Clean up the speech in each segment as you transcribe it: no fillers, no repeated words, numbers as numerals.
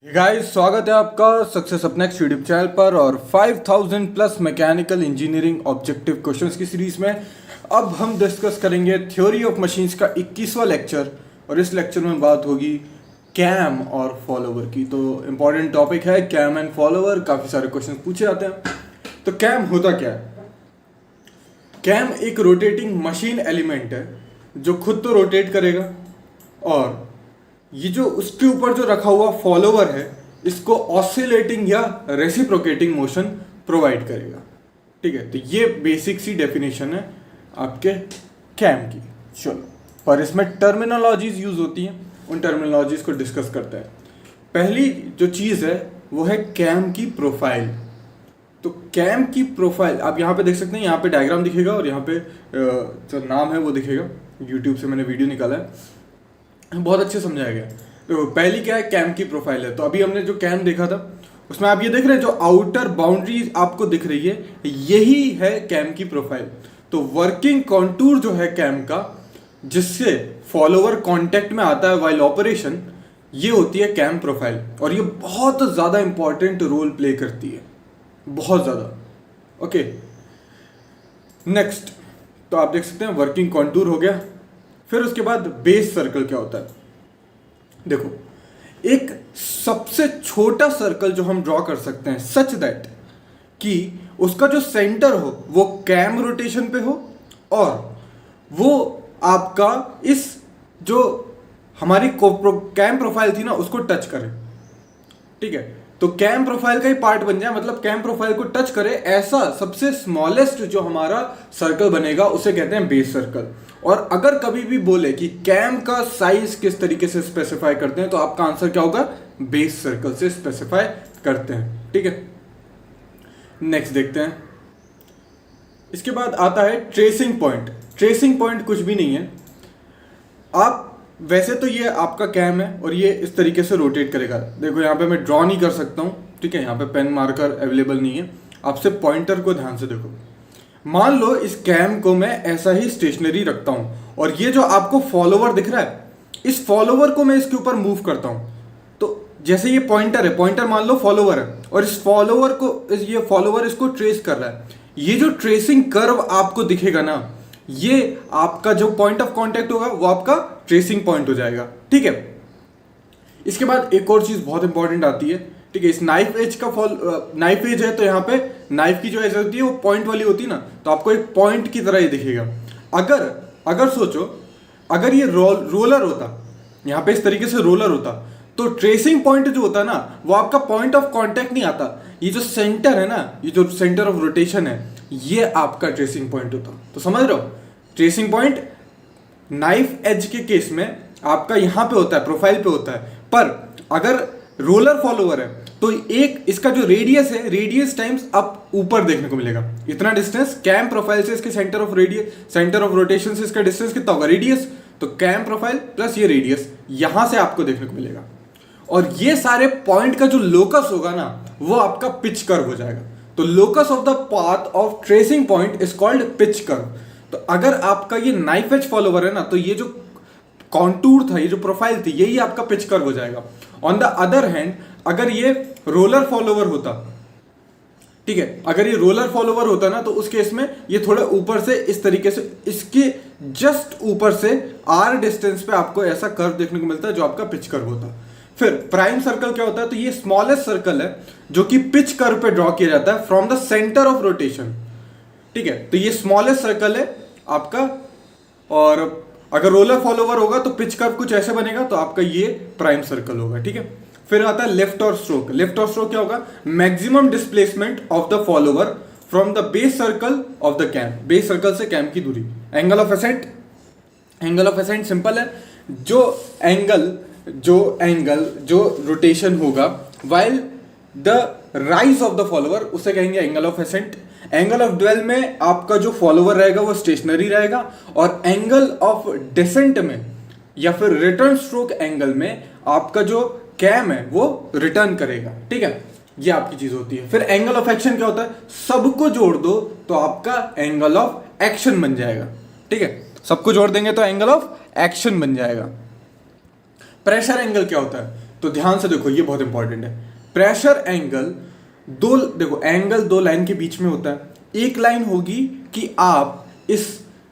Guys, स्वागत है आपका सक्सेस अपनेक्स्ट यूट्यूब चैनल पर और 5000 plus mechanical engineering objective questions की सीरीज में अब हम डिस्कस करेंगे थ्योरी ऑफ मशीन्स का 21वां लेक्चर। और इस लेक्चर में बात होगी कैम और फॉलोवर की। तो इम्पॉर्टेंट टॉपिक है कैम एंड फॉलोवर, काफ़ी सारे क्वेश्चन पूछे जाते हैं। तो कैम होता क्या है? कैम एक रोटेटिंग मशीन एलिमेंट है जो खुद तो रोटेट करेगा और ये जो उसके ऊपर जो रखा हुआ फॉलोवर है इसको ऑसिलेटिंग या रेसिप्रोकेटिंग मोशन प्रोवाइड करेगा। ठीक है, तो ये बेसिक सी डेफिनेशन है आपके कैम की। चलो, पर इसमें टर्मिनोलॉजीज यूज होती हैं, उन टर्मिनोलॉजीज को डिस्कस करते हैं। पहली जो चीज़ है वो है कैम की प्रोफाइल। तो कैम की प्रोफाइल आप यहाँ पे देख सकते हैं, यहाँ पे डायग्राम दिखेगा और यहाँ पे जो नाम है वो दिखेगा। यूट्यूब से मैंने वीडियो निकाला है, बहुत अच्छे समझाया गया। तो पहली क्या है, कैम की प्रोफाइल है। तो अभी हमने जो कैम देखा था उसमें आप ये देख रहे हैं, जो आउटर बाउंड्री आपको दिख रही है यही है कैम की प्रोफाइल। तो वर्किंग कॉन्टूर जो है कैम का, जिससे फॉलोवर कांटेक्ट में आता है वाइल ऑपरेशन, ये होती है कैम प्रोफाइल। और ये बहुत ज़्यादा इंपॉर्टेंट रोल प्ले करती है, बहुत ज़्यादा। ओके, नेक्स्ट तो आप देख सकते हैं वर्किंग कॉन्टूर हो गया। फिर उसके बाद बेस सर्कल क्या होता है? देखो, एक सबसे छोटा सर्कल जो हम ड्रॉ कर सकते हैं सच दैट कि उसका जो सेंटर हो वो कैम रोटेशन पे हो और वो आपका इस जो हमारी कैम प्रोफाइल थी ना उसको टच करे। ठीक है, तो कैम प्रोफाइल का ही पार्ट बन जाए, मतलब कैम प्रोफाइल को टच करे, ऐसा सबसे स्मॉलेस्ट जो हमारा सर्कल बनेगा उसे कहते हैं बेस सर्कल। और अगर कभी भी बोले कि कैम का साइज किस तरीके से स्पेसिफाई करते हैं, तो आपका आंसर क्या होगा? बेस सर्कल से स्पेसिफाई करते हैं। ठीक है, नेक्स्ट देखते हैं। इसके बाद आता है ट्रेसिंग पॉइंट। ट्रेसिंग पॉइंट कुछ भी नहीं है, आप वैसे तो ये आपका कैम है और ये इस तरीके से रोटेट करेगा। देखो यहाँ पे मैं ड्रॉ नहीं कर सकता हूँ, ठीक है, यहाँ पे पेन मार्कर अवेलेबल नहीं है। आपसे पॉइंटर को ध्यान से देखो। मान लो इस कैम को मैं ऐसा ही स्टेशनरी रखता हूँ और ये जो आपको फॉलोवर दिख रहा है, इस फॉलोवर को मैं इसके ऊपर मूव करता हूँ। तो जैसे ये पॉइंटर है, पॉइंटर मान लो फॉलोवर है और इस फॉलोवर को ये फॉलोवर इसको ट्रेस कर रहा है। ये जो ट्रेसिंग कर्व आपको दिखेगा ना, ये आपका जो पॉइंट ऑफ कांटेक्ट होगा वो आपका ट्रेसिंग पॉइंट हो जाएगा। ठीक है, इसके बाद एक और चीज बहुत इंपॉर्टेंट आती है। ठीक है, इस नाइफ एज का नाइफ एज है तो यहाँ पे नाइफ की जो एज होती है वो पॉइंट वाली होती है ना, तो आपको एक पॉइंट की तरह ही दिखेगा। अगर सोचो, अगर ये रोलर होता, यहाँ पे इस तरीके से रोलर होता, तो ट्रेसिंग पॉइंट जो होता है ना वो आपका पॉइंट ऑफ कांटेक्ट नहीं आता, ये जो सेंटर है ना, ये जो सेंटर ऑफ रोटेशन है, ये आपका ट्रेसिंग पॉइंट होता। तो समझ रहे हो, ट्रेसिंग पॉइंट नाइफ एज के केस में आपका यहां पे होता है, प्रोफाइल पे होता है। पर अगर रोलर फॉलोवर है तो एक इसका जो रेडियस है, रेडियस टाइम्स अप ऊपर देखने को मिलेगा। इतना डिस्टेंस कैम प्रोफाइल से इसके सेंटर ऑफ रोटेशन से इसका डिस्टेंस कितना होगा? रेडियस। तो कैम प्रोफाइल प्लस ये रेडियस यहां से आपको देखने को मिलेगा। और ये सारे पॉइंट का जो लोकस होगा ना वो आपका पिच कर्व हो जाएगा। तो locus of the path of tracing point is called pitch curve. तो अगर आपका ये नाइफ एज फॉलोवर है ना, तो ये जो कॉन्टूर था, ये जो प्रोफाइल थी, यही आपका पिच कर्व हो जाएगा। ऑन द अदर हैंड, अगर ये रोलर फॉलोवर होता, ठीक है, अगर ये रोलर फॉलोवर होता ना, तो उस केस में ये थोड़ा ऊपर से इस तरीके से, इसके जस्ट ऊपर से आर डिस्टेंस पे आपको ऐसा कर्व देखने को मिलता है जो आपका पिच कर्व होता। फिर प्राइम सर्कल क्या होता है? तो ये स्मॉलेस्ट सर्कल है जो कि पिच कर्व पे ड्रॉ किया जाता है from the centre of rotation. ठीक है, तो ये स्मॉलेस्ट सर्कल है आपका। और अगर रोलर फॉलोवर होगा तो पिच कर्व कुछ ऐसे बनेगा, तो आपका ये प्राइम सर्कल होगा। ठीक है, फिर आता है लेफ्ट और स्ट्रोक। लेफ्ट और स्ट्रोक क्या होगा? Maximum displacement of the follower from the base circle of the cam. Base circle से कैम की दूरी। Angle of ascent, angle of ascent simple है, जो रोटेशन होगा while the rise of the follower, उसे कहेंगे angle of ascent. Angle of dwell में आपका जो फॉलोवर रहेगा वो स्टेशनरी रहेगा, और एंगल ऑफ डिसेंट में या फिर रिटर्न स्ट्रोक एंगल में आपका जो कैम है वो रिटर्न करेगा। ठीक है, ये आपकी चीज होती है। फिर एंगल ऑफ एक्शन क्या होता है? सबको जोड़ दो तो आपका एंगल ऑफ एक्शन बन जाएगा। ठीक है, सबको जोड़ देंगे तो एंगल ऑफ एक्शन बन जाएगा। प्रेशर एंगल क्या होता है? तो ध्यान से देखो, ये बहुत इंपॉर्टेंट है। प्रेशर एंगल देखो एंगल दो लाइन के बीच में होता है। एक लाइन होगी कि आप इस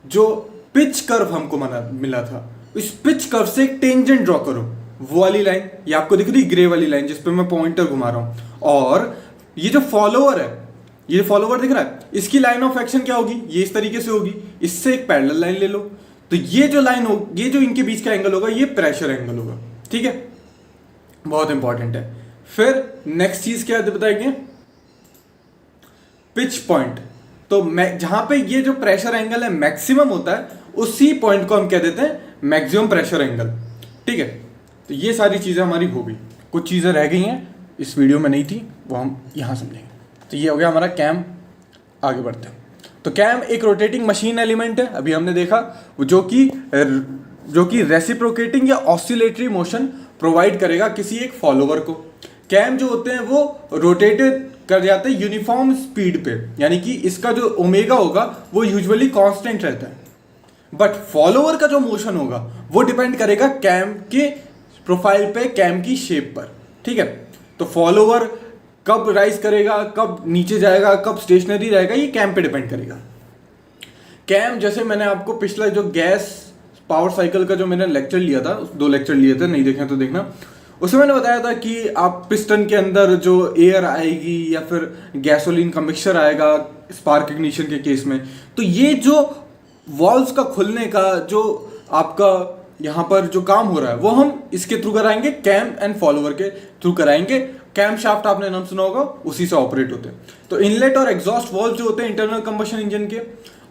जो पिच कर्व हमको मिला था, इस पिच कर्व से एक टेंजेंट ड्रॉ करो, वो वाली लाइन, ये आपको दिख रही ग्रे वाली लाइन जिस पे मैं पॉइंटर घुमा रहा हूं। और ये जो फॉलोवर है, ये फॉलोवर दिख रहा है, इसकी लाइन ऑफ एक्शन क्या होगी, ये इस तरीके से होगी, इससे एक पैरेलल लाइन ले लो, तो ये जो लाइन हो, ये जो इनके बीच का एंगल होगा, ये प्रेशर एंगल होगा। ठीक है, बहुत इंपॉर्टेंट है। फिर नेक्स्ट चीज क्या बताएंगे, पिच पॉइंट। तो जहां पे ये जो प्रेशर एंगल है मैक्सिमम होता है, उसी पॉइंट को हम कह देते हैं मैक्सिमम प्रेशर एंगल। ठीक है, तो ये सारी चीजें हमारी हो गई। कुछ चीजें रह गई हैं, इस वीडियो में नहीं थी, वो हम यहां समझेंगे। तो ये हो गया हमारा कैम। आगे बढ़ते हैं। तो कैम एक रोटेटिंग मशीन एलिमेंट है, अभी हमने देखा, जो कि रेसिप्रोकेटिंग या ऑसिलेटरी मोशन प्रोवाइड करेगा किसी एक फॉलोवर को। कैम जो होते हैं वो रोटेटेड कर जाते हैं यूनिफॉर्म स्पीड पे, यानी कि इसका जो ओमेगा होगा वो यूजुअली कांस्टेंट रहता है। बट फॉलोवर का जो मोशन होगा वो डिपेंड करेगा कैम के प्रोफाइल पे, कैम की शेप पर। ठीक है, तो फॉलोवर कब राइज करेगा, कब नीचे जाएगा, कब स्टेशनरी रहेगा, ये कैम पे डिपेंड करेगा। कैम, जैसे मैंने आपको पिछला जो गैस पावर साइकिल का जो मैंने लेक्चर लिया था, 2 लेक्चर लिए थे, नहीं देखे तो देखना, उसमें मैंने बताया था कि आप पिस्टन के अंदर जो एयर आएगी या फिर गैसोलीन का मिक्सचर आएगा स्पार्क इग्निशन के केस में, तो ये जो वॉल्व्स का खुलने का जो आपका यहाँ पर जो काम हो रहा है वो हम इसके थ्रू कराएंगे, कैम एंड फॉलोवर के थ्रू कराएंगे। कैम शाफ्ट आपने नाम सुना होगा, उसी से ऑपरेट होते हैं। तो इनलेट और एग्जॉस्ट वॉल्व जो होते हैं इंटरनल कंबशन इंजन के,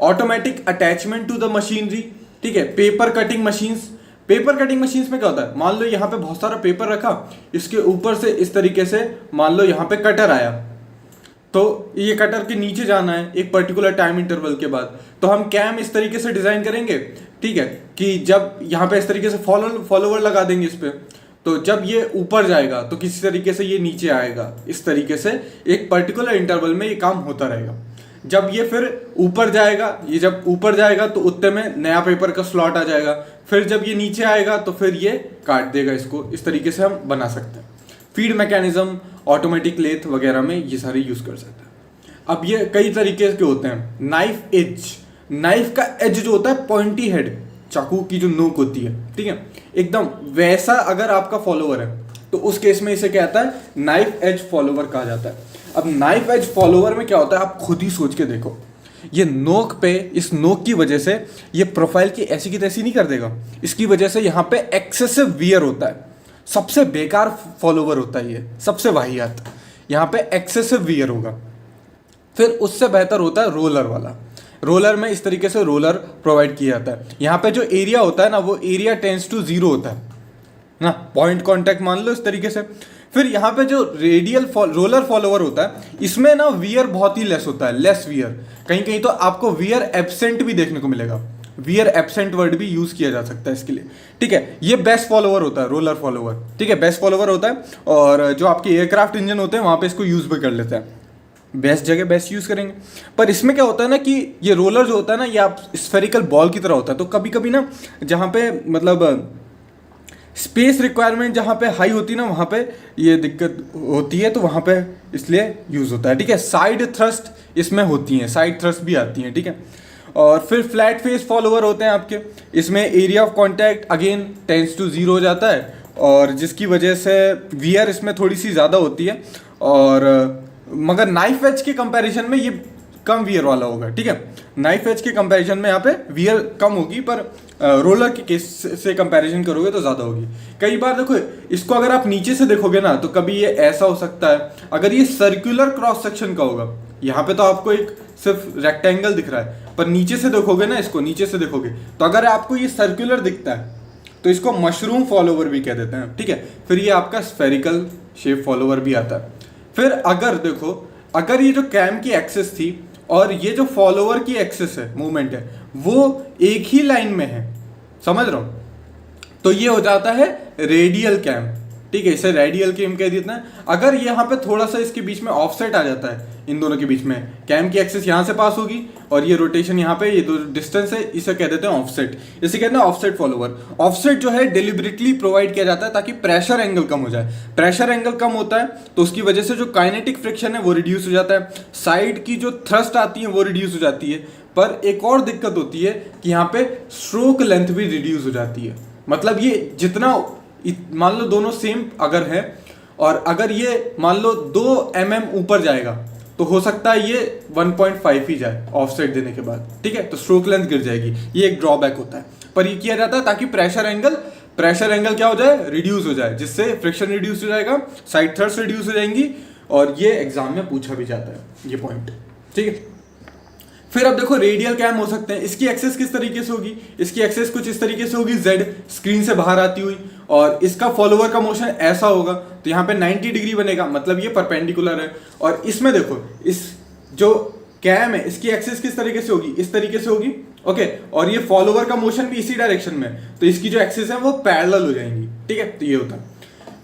automatic attachment to the machinery. ठीक है, paper cutting machines. Paper cutting machines में क्या होता है, मान लो यहाँ पे बहुत सारा पेपर रखा, इसके ऊपर से इस तरीके से मान लो यहाँ पे कटर आया, तो ये कटर के नीचे जाना है एक पर्टिकुलर टाइम इंटरवल के बाद, तो हम कैम इस तरीके से डिजाइन करेंगे। ठीक है, कि जब यहाँ पे इस तरीके से फॉलोवर लगा देंगे इस पे, तो जब ये ऊपर जाएगा तो किसी तरीके से ये नीचे आएगा, इस तरीके से एक पर्टिकुलर इंटरवल में ये काम होता रहेगा। जब ये फिर ऊपर जाएगा, ये जब ऊपर जाएगा तो उतने में नया पेपर का स्लॉट आ जाएगा, फिर जब ये नीचे आएगा तो फिर ये काट देगा इसको। इस तरीके से हम बना सकते हैं। फीड मैकेनिज्म, ऑटोमेटिक लेथ वगैरह में ये सारे यूज कर सकते हैं। अब ये कई तरीके के होते हैं। नाइफ एज, नाइफ का एज जो होता है पॉइंटी हेड, चाकू की जो नोक होती है, ठीक है, एकदम वैसा अगर आपका फॉलोवर है तो उस केस में इसे क्या आता है, नाइफ एज फॉलोवर कहा जाता है। अब नाइफ एज फॉलोवर में क्या होता है, आप खुद ही सोच के देखो, ये नोक पे, इस नोक की वजह से ये प्रोफाइल की ऐसी की तैसी नहीं कर देगा, इसकी वजह से यहाँ पे एक्सेसिव वियर होता है। सबसे बेकार फॉलोवर होता है ये, सबसे वाहियात, यहाँ पे एक्सेसिव वियर होगा। फिर उससे बेहतर होता है रोलर वाला। रोलर में इस तरीके से रोलर प्रोवाइड किया जाता है। यहाँ पे जो एरिया होता है ना, वो एरिया टेंड्स टू 0 होता है ना, पॉइंट कांटेक्ट मान लो इस तरीके से। फिर यहाँ पे जो रेडियल रोलर फॉलोवर होता है, इसमें ना वियर बहुत ही लेस होता है, लेस वियर। कहीं कहीं तो आपको वियर एब्सेंट भी देखने को मिलेगा, वियर एब्सेंट वर्ड भी यूज किया जा सकता है इसके लिए। ठीक है, ये बेस्ट फॉलोवर होता है, रोलर फॉलोवर। ठीक है, बेस्ट फॉलोवर होता है, और जो आपके एयरक्राफ्ट इंजन होते हैं वहाँ पे इसको यूज भी कर लेते हैं, बेस्ट जगह बेस्ट यूज करेंगे। पर इसमें क्या होता है ना कि ये रोलर जो होता है ना, ये आप स्फेरिकल बॉल की तरह होता है, तो कभी कभी ना जहाँ पे मतलब स्पेस रिक्वायरमेंट जहाँ पे हाई होती है ना, वहाँ पे ये दिक्कत होती है, तो वहाँ पे इसलिए यूज होता है। ठीक है, साइड थ्रस्ट इसमें होती हैं, साइड थ्रस्ट भी आती हैं। ठीक है, और फिर फ्लैट फेस फॉलोवर होते हैं आपके, इसमें area of contact again tends to 0 हो जाता है, और जिसकी वजह से वियर इसमें थोड़ी सी ज़्यादा होती है, और मगर नाइफ एज के कंपैरिजन में ये कम वियर वाला होगा। ठीक है, नाइफ एज के कंपैरिजन में यहाँ पे वियर कम होगी, पर रोलर के केस से कंपैरिजन करोगे तो ज़्यादा होगी। कई बार देखो, इसको अगर आप नीचे से देखोगे ना, तो कभी ये ऐसा हो सकता है, अगर ये सर्कुलर क्रॉस सेक्शन का होगा, यहाँ पे तो आपको एक सिर्फ रेक्टेंगल दिख रहा है, पर नीचे से देखोगे ना, इसको नीचे से देखोगे तो अगर आपको ये सर्कुलर दिखता है तो इसको मशरूम फॉलोवर भी कह देते हैं। ठीक है, फिर ये आपका स्फेरिकल शेप फॉलोवर भी आता है। फिर अगर देखो, अगर ये जो कैम की एक्सिस थी और ये जो फॉलोवर की एक्सिस है, मूवमेंट है, वो एक ही लाइन में है, समझ रहा हूं, तो ये हो जाता है रेडियल कैम। ठीक है, इसे रेडियल कैम कह देते हैं। अगर यहाँ पे थोड़ा सा इसके बीच में ऑफसेट आ जाता है, इन दोनों के बीच में कैम की एक्सिस यहाँ से पास होगी और ये रोटेशन यहाँ पे, ये दो डिस्टेंस है, इसे कह देते हैं ऑफसेट। इसे कहते हैं ऑफसेट फॉलोवर। ऑफसेट जो है डिलिबरेटली प्रोवाइड किया जाता है ताकि प्रेशर एंगल कम हो जाए। प्रेशर एंगल कम होता है तो उसकी वजह से जो काइनेटिक फ्रिक्शन है वो रिड्यूस हो जाता है, साइड की जो थ्रस्ट आती है वो रिड्यूस हो जाती है। पर एक और दिक्कत होती है कि यहाँ पे स्ट्रोक लेंथ भी रिड्यूस हो जाती है। मतलब ये जितना, मान लो दोनों सेम अगर है और अगर ये मान लो 2 mm ऊपर जाएगा तो हो सकता है ये 1.5 ही जाए ऑफसेट देने के बाद, ठीक है, तो स्ट्रोक लेंथ गिर जाएगी। ये एक ड्रॉबैक होता है, पर ये किया जाता है ताकि प्रेशर एंगल क्या हो जाए, रिड्यूस हो जाए, जिससे फ्रिक्शन रिड्यूस हो जाएगा, साइड थ्रस्ट रिड्यूस हो जाएंगी। और ये एग्जाम में पूछा भी जाता है ये पॉइंट, ठीक है। फिर अब देखो रेडियल कैम हो सकते हैं। इसकी एक्सेस किस तरीके से होगी, इसकी एक्सेस कुछ इस तरीके से होगी, Z स्क्रीन से बाहर आती हुई, और इसका फॉलोवर का मोशन ऐसा होगा तो यहाँ पे 90 डिग्री बनेगा, मतलब ये परपेंडिकुलर है। और इसमें देखो इस जो कैम है इसकी एक्सेस किस तरीके से होगी, इस तरीके से होगी, ओके, और ये फॉलोवर का मोशन भी इसी डायरेक्शन में, तो इसकी जो एक्सेस है वो पैरेलल हो जाएंगी, ठीक है। तो ये होता है।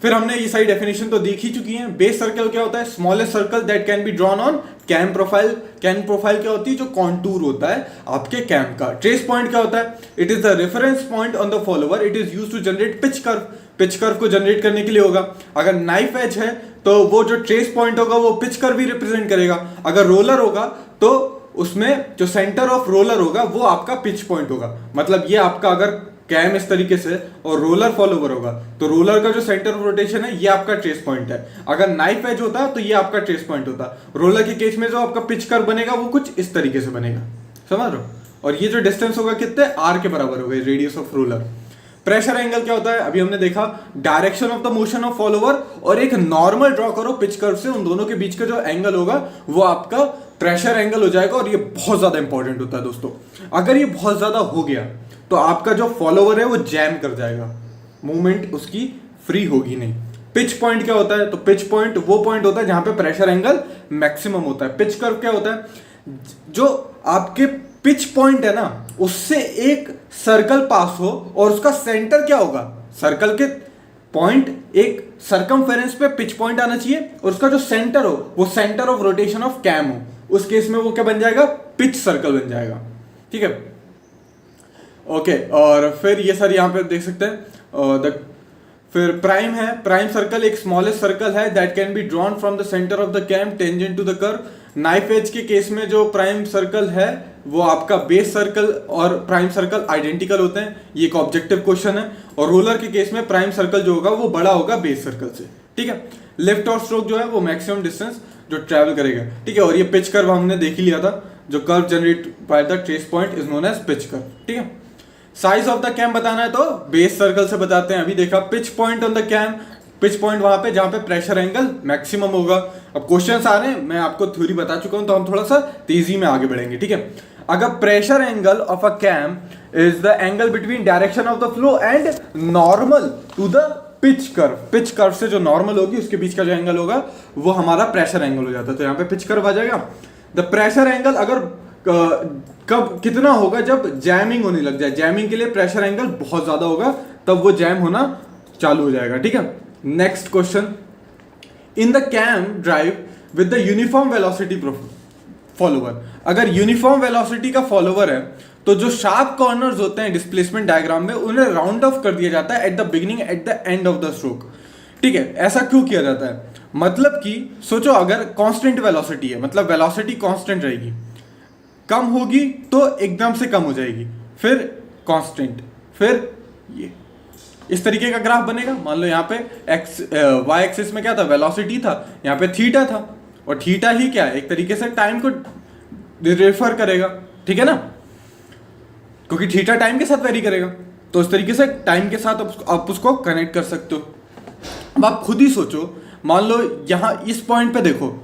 फिर हमने ये सारी डेफिनेशन तो देख ही चुकी है। बेस सर्कल क्या होता है, smallest circle that can be drawn on cam profile. Cam profile क्या होती है, जो कॉन्टूर होता है आपके कैम का। ट्रेस पॉइंट क्या होता है, it is the reference point on the follower, it is used to generate pitch curve. Pitch curve को जनरेट करने के लिए होगा। अगर नाइफ एज है तो वो जो ट्रेस पॉइंट होगा वो पिच कर्व भी रिप्रेजेंट करेगा। अगर रोलर होगा तो उसमें जो सेंटर ऑफ रोलर होगा वो आपका पिच पॉइंट होगा। मतलब ये आपका अगर कैम इस तरीके से और रोलर फॉलोवर होगा तो रोलर का जो सेंटर ऑफ रोटेशन है ये आपका ट्रेस पॉइंट है। अगर नाइफ एज होता तो ये आपका ट्रेस पॉइंट होता। रोलर के केस में जो आपका पिच कर्व बनेगा वो कुछ इस तरीके से बनेगा, समझ रहे हो। और ये जो डिस्टेंस होगा कितने, आर के बराबर होगा, radius of roller. Pressure angle क्या होता है, अभी हमने देखा direction of the motion of follower, और एक नॉर्मल ड्रॉ करो पिच कर्व से, उन दोनों के बीच का जो एंगल होगा वो आपका प्रेशर एंगल हो जाएगा। और ये बहुत ज्यादा इंपॉर्टेंट होता है दोस्तों। अगर ये बहुत ज्यादा हो गया तो आपका जो फॉलोवर है वो जैम कर जाएगा, मूवमेंट उसकी फ्री होगी नहीं। पिच पॉइंट क्या होता है, तो पिच पॉइंट वो पॉइंट होता है जहां पे प्रेशर एंगल मैक्सिमम होता है। पिच कर्व क्या होता है, जो आपके पिच पॉइंट है ना उससे एक सर्कल पास हो और उसका सेंटर क्या होगा, सर्कल के पॉइंट एक सर्कमफेरेंस पे पिच पॉइंट आना चाहिए, और उसका जो सेंटर हो वो centre of rotation of cam हो। उस केस में वो क्या बन जाएगा, पिच सर्कल बन जाएगा, ठीक है। ओके, और फिर ये सर यहाँ पे देख सकते हैं फिर प्राइम है। प्राइम सर्कल एक स्मॉलेस्ट सर्कल है that can be drawn from the centre of the cam tangent to the curve. Knife edge के केस में जो प्राइम सर्कल है वो आपका बेस सर्कल और प्राइम सर्कल आइडेंटिकल होते हैं, ये एक ऑब्जेक्टिव क्वेश्चन है। और रोलर के केस में प्राइम सर्कल जो होगा वो बड़ा होगा बेस सर्कल से, ठीक है। लिफ्ट और स्ट्रोक जो है वो मैक्सिमम डिस्टेंस जो ट्रेवल करेगा, ठीक है। और ये पिच कर्व हमने देख ही लिया था, जो curve generated by the trace point is known as pitch curve, ठीक है। साइज ऑफ द कैम बताना है तो बेस सर्कल से बताते हैं। अभी देखा pitch point on the cam, pitch point वहां पे जहां पे प्रेशर एंगल मैक्सिमम होगा। अब क्वेश्चंस आ रहे हैं, मैं आपको थ्योरी बता चुका हूं तो हम थोड़ा सा तेजी में आगे बढ़ेंगे, ठीक है। अगर pressure angle of a cam is the angle between direction of the flow and normal to the pitch curve, pitch curve से जो नॉर्मल होगी उसके बीच का जो एंगल होगा वो हमारा प्रेशर एंगल हो जाता है। तो यहाँ पे पिच कर्व आ जाएगा। द प्रेशर एंगल अगर कब कितना होगा, जब जैमिंग होने लग जाए। जैमिंग के लिए प्रेशर एंगल बहुत ज्यादा होगा, तब वो जैम होना चालू हो जाएगा, ठीक है। Next question, in the cam drive with the uniform velocity follower. अगर यूनिफॉर्म वेलोसिटी का फॉलोवर है तो जो शार्प कॉर्नर्स होते हैं डिस्प्लेसमेंट डायग्राम में उन्हें राउंड ऑफ कर दिया जाता है at the beginning at the end of the stroke, ठीक है। ऐसा क्यों किया जाता है, मतलब कि सोचो अगर कांस्टेंट वेलोसिटी है, मतलब वेलोसिटी कांस्टेंट रहेगी, कम होगी तो एकदम से कम हो जाएगी, फिर कांस्टेंट, फिर ये इस तरीके का ग्राफ बनेगा। मान लो यहाँ पे एक्स वाई एक्सिस में क्या था, वेलोसिटी था, यहाँ पे थीटा था, और थीटा ही क्या है, एक तरीके से टाइम को रेफर करेगा, ठीक है ना, क्योंकि थीटा टाइम के साथ वेरी करेगा। तो इस तरीके से टाइम के साथ आप उसको कनेक्ट कर सकते हो। अब आप खुद ही सोचो, मान लो यहां इस पॉइंट पे देखो,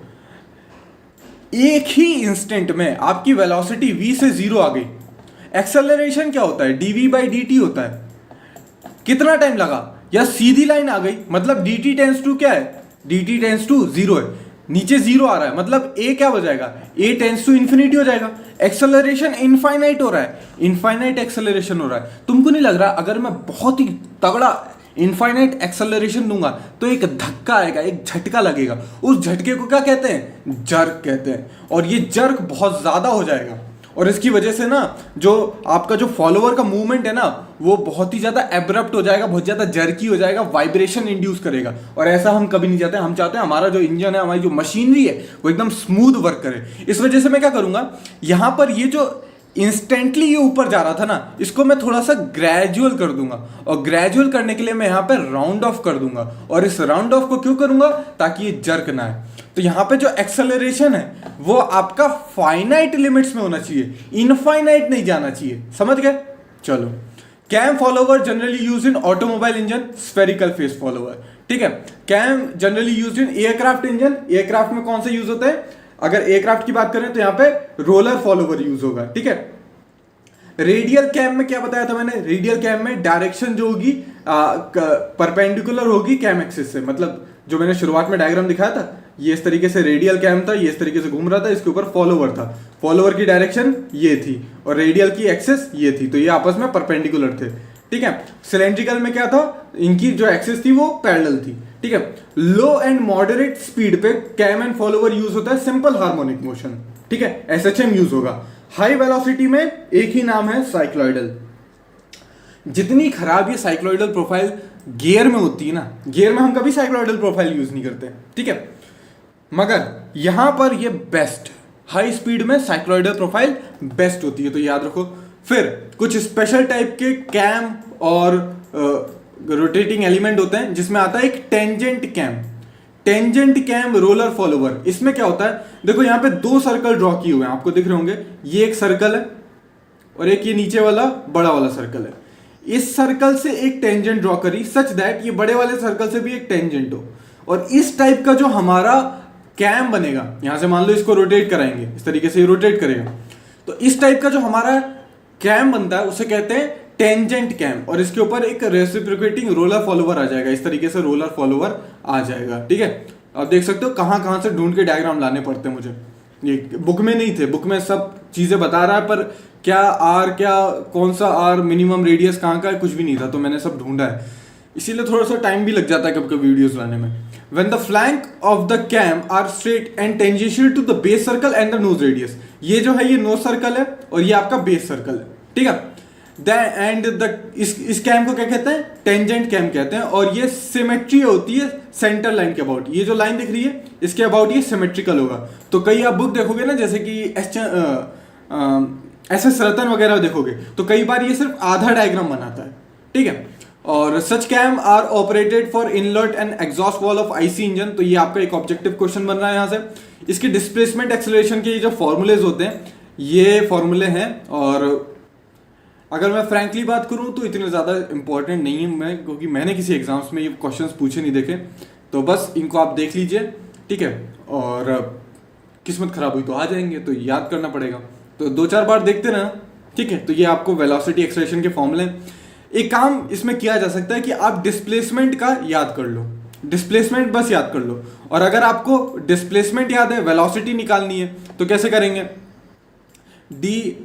एक ही इंस्टेंट में आपकी वेलोसिटी v से 0 आ गई। एक्सेलरेशन क्या होता है, dv/dt होता है। कितना टाइम लगा, या सीधी लाइन आ गई, मतलब dt टेंस टू क्या है, dt टेंस टू 0 है, नीचे 0 आ रहा है, मतलब a क्या हो जाएगा, a टेंस टू इन्फिनिटी हो जाएगा। एक्सेलरेशन इनफाइनाइट हो रहा है, इनफाइनाइट एक्सेलरेशन हो रहा है। तुमको नहीं लग रहा अगर मैं बहुत ही तगड़ा इनफाइनाइट एक्सेलरेशन दूंगा तो एक धक्का आएगा, एक झटका लगेगा, उस झटके को क्या कहते हैं, जर्क कहते हैं। और ये जर्क बहुत ज्यादा हो जाएगा और इसकी वजह से ना जो आपका जो फॉलोवर का मूवमेंट है ना वो बहुत ही ज्यादा एब्रप्ट हो जाएगा, बहुत ज्यादा जर्की हो जाएगा, वाइब्रेशन इंड्यूस करेगा। और ऐसा हम कभी नहीं चाहते। हम चाहते हैं हमारा जो इंजन है, हमारी जो मशीनरी है वो एकदम स्मूथ वर्क करे। इस वजह से मैं क्या करूंगा, यहां पर ये जो इंस्टेंटली ये ऊपर जा रहा था ना, इसको मैं थोड़ा सा ग्रेजुअल कर दूंगा। और ग्रेजुअल करने के लिए मैं यहाँ पे राउंड ऑफ कर दूंगा। और इस राउंड ऑफ को क्यों करूंगा, ताकि ये जर्क ना है। तो यहाँ पे जो एक्सेलरेशन है वो आपका फाइनाइट लिमिट्स में होना चाहिए, इनफाइनाइट नहीं जाना चाहिए। समझ गए? चलो, cam follower generally use in automobile engine, spherical face follower. ठीक है, cam generally use in aircraft engine. Aircraft में कौन से यूज होते हैं, अगर एयरक्राफ्ट की बात करें तो यहाँ पे रोलर फॉलोवर यूज होगा। ठीक है, रेडियल कैम में क्या बताया था मैंने, रेडियल कैम में डायरेक्शन जो होगी परपेंडिकुलर होगी कैम एक्सिस से। मतलब जो मैंने शुरुआत में डायग्राम दिखाया था, ये इस तरीके से रेडियल कैम था, ये इस तरीके से घूम रहा था, इसके ऊपर फॉलोवर था, फॉलोवर की डायरेक्शन ये थी और रेडियल की एक्सिस ये थी, तो ये आपस में परपेंडिकुलर थे। ठीक है, सिलेंड्रिकल में क्या था, इनकी जो एक्सिस थी वो पैरेलल थी। ठीक है, लो एंड मॉडरेट स्पीड पे कैम एंड फॉलोवर यूज होता है सिंपल हार्मोनिक मोशन। ठीक है, एसएचएम यूज होगा। हाई वेलोसिटी में एक ही नाम है, साइक्लॉइडल। जितनी खराब ये साइक्लॉइडल प्रोफाइल गियर में होती है ना, गियर में हम कभी साइक्लॉइडल प्रोफाइल यूज नहीं करते। ठीक है, मगर यहां पर ये बेस्ट, हाई स्पीड में साइक्लॉइडल प्रोफाइल बेस्ट होती है, तो याद रखो। फिर कुछ स्पेशल टाइप के कैम और रोटेटिंग एलिमेंट होते हैं, जिसमें आता है एक tangent cam. Tangent cam roller follower, इसमें क्या होता है, देखो यहाँ पे दो सर्कल ड्रॉ किए हुए हैं, आपको दिख रहे होंगे। ये एक सर्कल है और एक ये नीचे वाला बड़ा वाला सर्कल है। इस सर्कल से एक टेंजेंट ड्रॉ करी सच दैट ये बड़े वाले सर्कल से भी एक टेंजेंट हो। और इस टाइप का जो हमारा कैम बनेगा, यहां से मान लो इसको रोटेट कराएंगे, इस तरीके से ये रोटेट करेगा, तो इस टाइप का जो हमारा कैम बनता है उसे कहते हैं टेंजेंट कैम। और इसके ऊपर एक रेसिप्रोकेटिंग रोलर फॉलोवर आ जाएगा, इस तरीके से रोलर फॉलोवर आ जाएगा। ठीक है, आप देख सकते हो कहां कहां से ढूंढ के डायग्राम लाने पड़ते हैं मुझे, ये बुक में नहीं थे, बुक में सब चीजें बता रहा है, पर क्या आर, क्या कौन सा आर, मिनिमम रेडियस कहाँ का है, कुछ भी नहीं था, तो मैंने सब ढूंढा है। इसीलिए थोड़ा सा टाइम भी लग जाता है कभी कभी वीडियोस लाने में। When the flank of the cam are straight and tangential to the base circle and the nose radius, ये जो है ये नोज सर्कल है और ये आपका बेस सर्कल है। ठीक है, इस कैम को क्या कहते हैं, टेंजेंट कैम कहते हैं। और ये सिमेट्री होती है सेंटर लाइन के अबाउट, ये जो लाइन दिख रही है इसके अबाउट ये सिमेट्रिकल होगा। तो कई आप बुक देखोगे ना, जैसे कि एस रतन वगैरह देखोगे, तो कई बार ये सिर्फ आधा डायग्राम बनाता है। ठीक है, और such cam are operated for inlet and exhaust valve of IC engine. तो ये आपका एक ऑब्जेक्टिव क्वेश्चन बन रहा है यहाँ से। इसके डिस्प्लेसमेंट एक्सेलरेशन के जो फॉर्मूलेज होते हैं, ये फॉर्मूले हैं। और अगर मैं फ्रैंकली बात करूं तो इतने ज़्यादा इंपॉर्टेंट नहीं है मैं, क्योंकि मैंने किसी एग्जाम्स में ये क्वेश्चंस पूछे नहीं देखे, तो बस इनको आप देख लीजिए। ठीक है, और किस्मत खराब हुई तो आ जाएंगे, तो याद करना पड़ेगा, तो 2-4 बार देखते रहना। ठीक है, तो ये आपको वेलोसिटी एक्सेलरेशन के फॉर्मूले। एक काम इसमें किया जा सकता है कि आप डिस्प्लेसमेंट का याद कर लो, डिस्प्लेसमेंट बस याद कर लो। और अगर आपको डिस्प्लेसमेंट याद है, वेलोसिटी निकालनी है, तो कैसे करेंगे, डी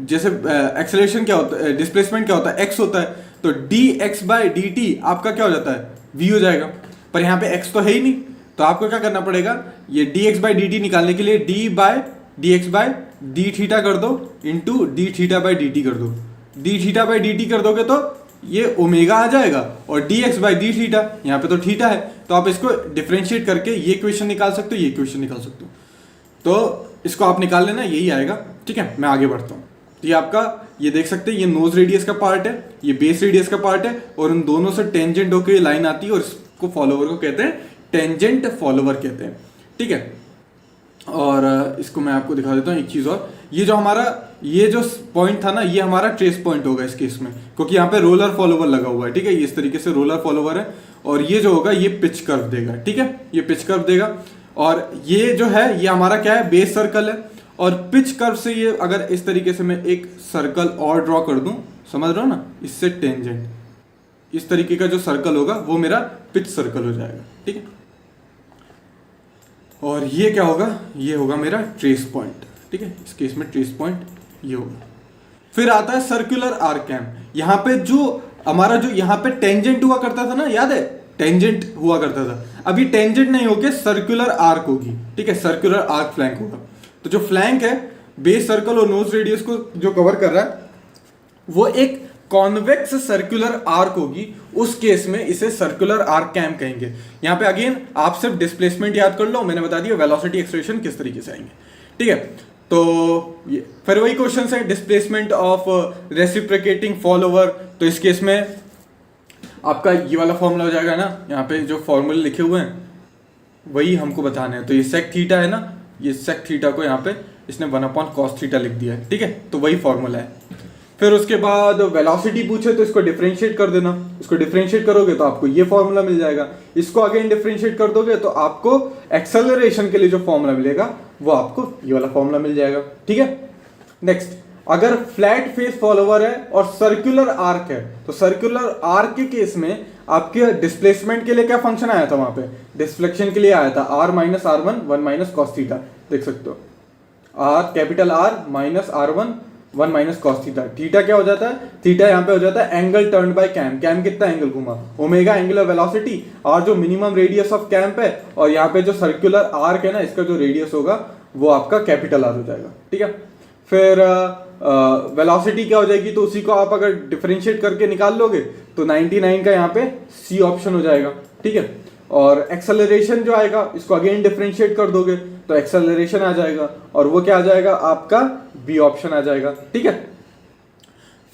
जैसे एक्सेलरेशन क्या होता है, डिस्प्लेसमेंट क्या होता है, एक्स होता है, तो D x by D T आपका क्या हो जाता है, वी हो जाएगा। पर यहाँ पे एक्स तो है ही नहीं, तो आपको क्या करना पड़ेगा, ये D x by D T निकालने के लिए D x by D theta कर दो into D theta by D T कर दो। D theta by D T कर दोगे तो ये ओमेगा आ जाएगा, और D x by D theta, यहाँ पे तो थीटा है, तो आप इसको डिफ्रेंशिएट करके ये इक्वेशन निकाल सकते हो, ये इक्वेशन निकाल सकते हो। तो इसको आप निकाल लेना, यही आएगा। ठीक है, मैं आगे बढ़ता हूँ। तो ये आपका, ये देख सकते हैं, ये नोज रेडियस का पार्ट है, ये बेस रेडियस का पार्ट है, और उन दोनों से टेंजेंट होकर ये लाइन आती है, और इसको फॉलोवर को कहते हैं टेंजेंट फॉलोवर कहते हैं। ठीक है, और इसको मैं आपको दिखा देता हूँ एक चीज़ और, ये जो हमारा ये जो पॉइंट था ना, ये हमारा ट्रेस पॉइंट होगा इस केस में, क्योंकि यहाँ पे रोलर फॉलोवर लगा हुआ है। ठीक है, ये इस तरीके से रोलर फॉलोवर है, और ये जो होगा ये पिच कर्व देगा। ठीक है, ये पिच कर्व देगा, और ये जो है ये हमारा क्या है, बेस सर्कल है। और पिच कर्व से ये अगर इस तरीके से मैं एक सर्कल और ड्रॉ कर दूं, समझ रहे हो ना, इससे टेंजेंट इस तरीके का जो सर्कल होगा वो मेरा पिच सर्कल हो जाएगा। ठीक है, और ये क्या होगा, ये होगा मेरा ट्रेस पॉइंट। ठीक है, इस केस में ट्रेस पॉइंट ये होगा। फिर आता है सर्कुलर आर्क कैम। यहाँ पे जो हमारा जो यहाँ पे टेंजेंट हुआ करता था ना, याद है टेंजेंट हुआ करता था, अभी टेंजेंट नहीं होके सर्कुलर आर्क होगी, ठीक है, सर्कुलर आर्क फ्लैंक होगा। तो जो फ्लैंक है बेस सर्कल और नोज रेडियस को जो कवर कर रहा है वो एक कॉन्वेक्स सर्कुलर आर्क होगी, उस केस में इसे सर्कुलर आर्क कैम कहेंगे। यहाँ पे अगेन आप सिर्फ डिस्प्लेसमेंट याद कर लो, मैंने बता दिया वेलोसिटी एक्सप्रेशन किस तरीके से आएंगे, ठीक है। तो फिर वही क्वेश्चन है, डिस्प्लेसमेंट ऑफ रेसिप्रोकेटिंग फॉलोवर, तो इस केस में आपका ये वाला फॉर्मूला हो जाएगा ना, यहाँ पे जो फॉर्मूले लिखे हुए हैं वही हमको बताने हैं। तो ये सेक थीटा है ना, ये सेक थीटा को यहाँ पे इसने 1/cos थीटा लिख दिया है, ठीक है, तो वही फॉर्मूला है। फिर उसके बाद वेलोसिटी पूछे तो इसको डिफरेंशिएट कर देना, इसको डिफरेंशिएट करोगे तो आपको ये फॉर्मूला मिल जाएगा, इसको अगेन डिफरेंशिएट कर दोगे तो आपको एक्सेलरेशन के लिए जो फॉर्मूला मिलेगा वो आपको ये वाला फॉर्मूला मिल जाएगा, ठीक है। नेक्स्ट, अगर फ्लैट फेस फॉलोवर है और सर्कुलर आर्क है, तो सर्कुलर आर्क के केस में आपके डिस्प्लेसमेंट के लिए क्या फंक्शन आया था, वहां पे डिस्फ्लेक्शन के लिए आया था r - r1 1 - cos थीटा, देख सकते हो, r capital R minus r1 1 - cos theta. Theta क्या हो जाता है, थीटा यहाँ पे हो जाता है angle turn by cam, cam कितना एंगल घुमा, ओमेगा एंगुलर वेलोसिटी, और जो मिनिमम रेडियस ऑफ कैम्प है, और यहाँ पे जो सर्कुलर आर्क है ना, इसका जो रेडियस होगा वो आपका कैपिटल R हो जाएगा, ठीक है। फिर वेलोसिटी क्या हो जाएगी, तो उसी को आप अगर डिफरेंशिएट करके निकाल लोगे तो 99 का यहाँ पे सी ऑप्शन हो जाएगा, ठीक है। और एक्सेलरेशन जो आएगा इसको अगेन डिफरेंशिएट कर दोगे तो एक्सेलरेशन आ जाएगा, और वो क्या आ जाएगा आपका बी ऑप्शन आ जाएगा, ठीक है।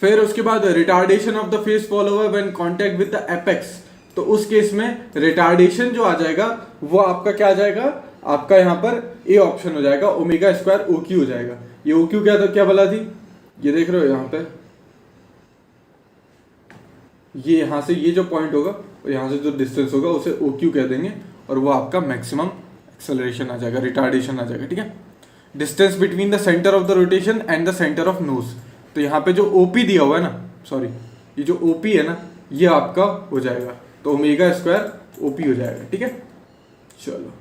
फिर उसके बाद retardation of the face follower when contact with the apex, तो उस केस में रिटार्डेशन जो आ जाएगा वो आपका क्या आ जाएगा, आपका यहाँ पर ए ऑप्शन हो जाएगा, ओमेगा स्क्वायर ओ क्यू हो जाएगा। ये ओ क्यू क्या था, क्या बोला थी, ये देख रहे हो यहाँ पे, ये यहाँ से ये जो पॉइंट होगा और यहाँ से जो डिस्टेंस होगा उसे ओ क्यू कह देंगे, और वो आपका मैक्सिमम एक्सेलरेशन आ जाएगा, रिटार्डेशन आ जाएगा, ठीक है। Distance between the centre of the rotation and the centre of nose, तो यहाँ पे जो ओपी दिया हुआ है ना, सॉरी ये जो ओपी है ना, ये आपका हो जाएगा, तो ओमेगा स्क्वायर ओपी हो जाएगा, ठीक है। चलो,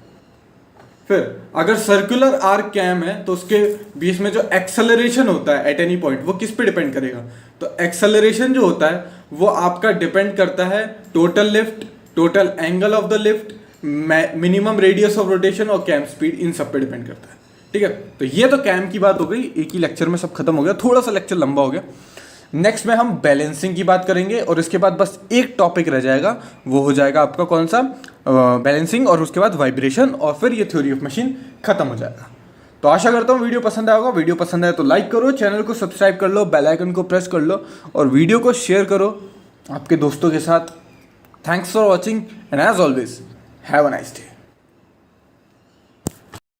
फिर अगर सर्कुलर आर्क कैम है तो उसके बीच में जो एक्सेलरेशन होता है एट एनी पॉइंट वो किस पे डिपेंड करेगा, तो एक्सेलरेशन जो होता है वो आपका डिपेंड करता है total lift, total angle of the lift, minimum radius of rotation और कैम स्पीड, इन सब पे डिपेंड करता है, ठीक है। तो ये तो कैम की बात हो गई, एक ही लेक्चर में सब खत्म हो गया, थोड़ा सा लेक्चर लंबा हो गया। नेक्स्ट में हम बैलेंसिंग की बात करेंगे, और इसके बाद बस एक टॉपिक रह जाएगा, वो हो जाएगा आपका कौन सा, बैलेंसिंग, और उसके बाद वाइब्रेशन, और फिर ये थ्योरी ऑफ मशीन खत्म हो जाएगा। तो आशा करता हूँ वीडियो पसंद आया होगा, वीडियो पसंद आए तो लाइक करो, चैनल को सब्सक्राइब कर लो, बेल आइकन को प्रेस कर लो, और वीडियो को शेयर करो आपके दोस्तों के साथ। Thanks for watching and as always have a nice day.